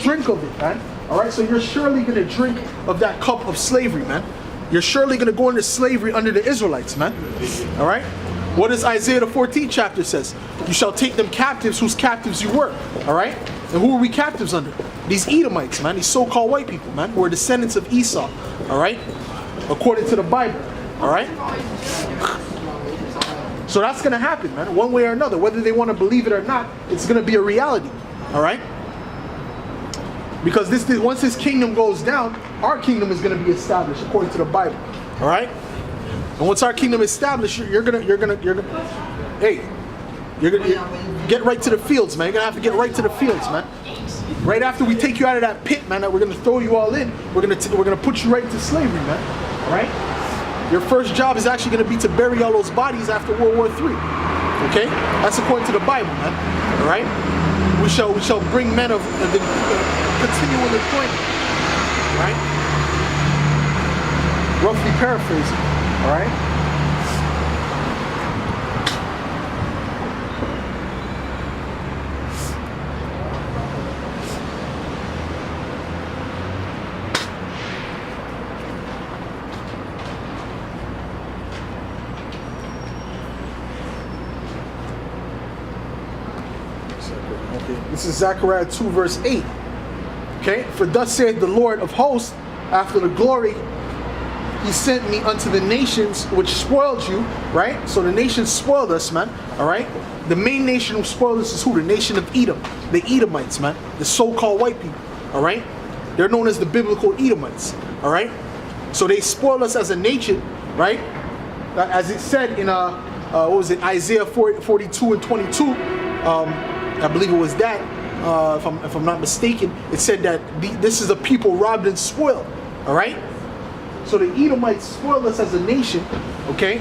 drink of it, man. All right, so you're surely going to drink of that cup of slavery, man. You're surely going to go into slavery under the Israelites, man. All right? What does Isaiah the 14th chapter says? You shall take them captives whose captives you were. All right? And who are we captives under? These Edomites, man. These so-called white people, man, who are descendants of Esau. All right? According to the Bible. All right? So that's going to happen, man, one way or another. Whether they want to believe it or not, it's going to be a reality. All right? Because once this kingdom goes down, our kingdom is going to be established according to the Bible. All right? And once our kingdom is established, you're gonna get right to the fields, man. You're gonna have to get right to the fields, man. Right after we take you out of that pit, man, that we're gonna throw you all in, we're gonna put you right into slavery, man. All right? Your first job is actually gonna be to bury all those bodies after World War III. Okay? That's according to the Bible, man. All right? We shall bring men of continual employment. Right? Roughly paraphrasing. All right? Okay. This is Zechariah 2 verse 8. Okay? For thus saith the Lord of hosts, after the glory He sent me unto the nations which spoiled you, right? So the nations spoiled us, man, all right? The main nation who spoiled us is who? The nation of Edom, the Edomites, man, the so-called white people, all right? They're known as the biblical Edomites, all right? So they spoiled us as a nation, right? As it said in, what was it, Isaiah 42 and 22, I believe it was that, if I'm not mistaken, it said that this is a people robbed and spoiled, all right? So the Edomites spoiled us as a nation, okay?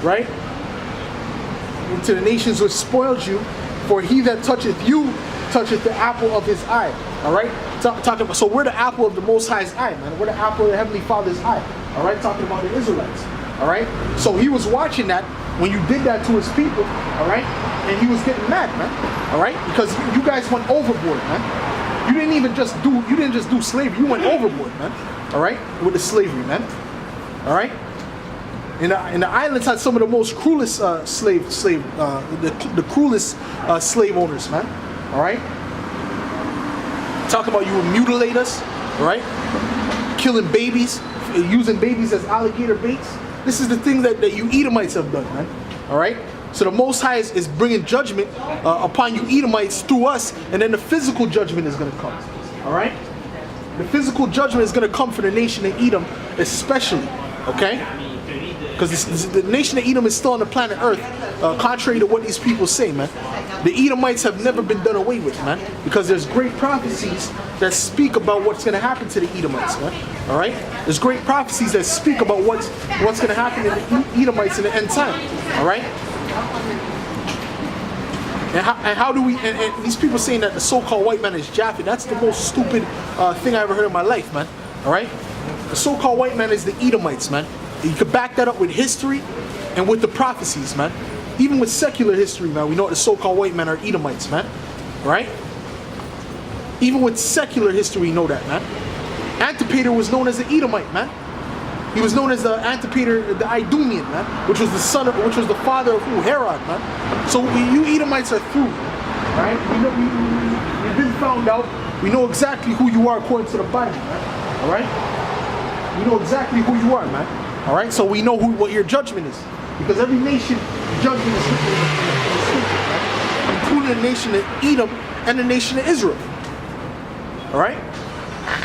Right? And to the nations which spoiled you, for he that toucheth you, toucheth the apple of his eye. All right? Talking about, so we're the apple of the Most High's eye, man. We're the apple of the Heavenly Father's eye. All right? Talking about the Israelites. All right? So he was watching that when you did that to his people, all right? And he was getting mad, man. All right? Because you guys went overboard, man. You didn't just do slavery. You went overboard, man. All right, with the slavery, man. All right. And the islands had some of the most cruelest the cruelest slave owners, man. All right. Talk about you would mutilate us, all right? Killing babies, using babies as alligator baits. This is the thing that you Edomites have done, man. All right. So the Most High is bringing judgment upon you Edomites through us, and then the physical judgment is going to come. All right? The physical judgment is going to come for the nation of Edom especially. Okay? Because the nation of Edom is still on the planet Earth, contrary to what these people say, man. The Edomites have never been done away with, man, because there's great prophecies that speak about what's going to happen to the Edomites, man. All right? There's great prophecies that speak about what's going to happen to the Edomites in the end time. All right? And how do we, and these people saying that the so-called white man is Japhet, that's the most stupid thing I ever heard in my life, man. All right? The so-called white man is the Edomites, man. You could back that up with history and with the prophecies, man. Even with secular history, man, we know the so-called white men are Edomites, man. Right? Even with secular history, we know that, man. Antipater was known as the Edomite, man. He was known as the Antipater, the Idumean, man, which was the father of who? Herod, man. So you Edomites are through, right? We've been found out. We know exactly who you are according to the Bible, man. All right? We know exactly who you are, man. All right? So we know what your judgment is, because every nation judgment is written in the scripture, right? Including the nation of Edom and the nation of Israel. All right?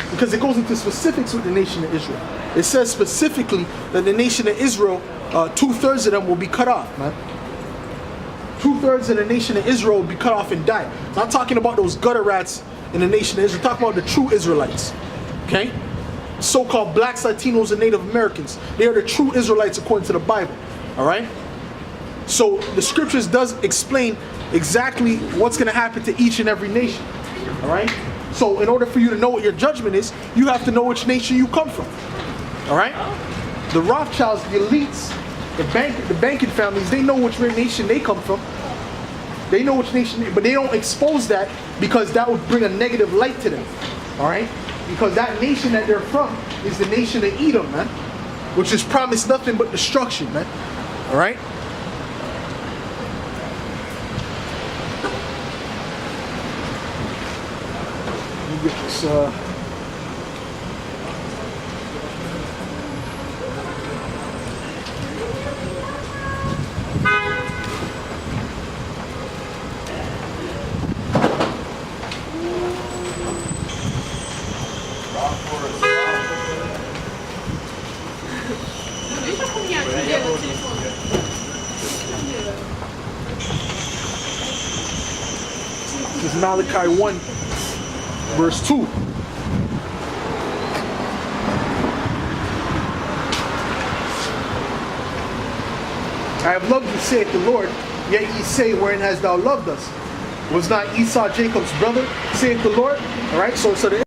Because it goes into specifics with the nation of Israel. It says specifically that the nation of Israel, 2/3 of them will be cut off, man. 2/3 of the nation of Israel will be cut off and die. I'm not talking about those gutter rats in the nation of Israel. I'm talking about the true Israelites. Okay? So-called blacks, Latinos, and Native Americans. They are the true Israelites according to the Bible. All right? So the scriptures does explain exactly what's going to happen to each and every nation. All right? So in order for you to know what your judgment is, you have to know which nation you come from. All right? The Rothschilds, the elites, the banking families, they know which nation they come from. They know which nation, but they don't expose that because that would bring a negative light to them. All right? Because that nation that they're from is the nation of Edom, man, which is promised nothing but destruction, man. All right? Let me get this. This is Malachi 1, verse 2. I have loved you, saith the Lord, yet ye say, wherein hast thou loved us? Was not Esau Jacob's brother, saith the Lord? All right, so the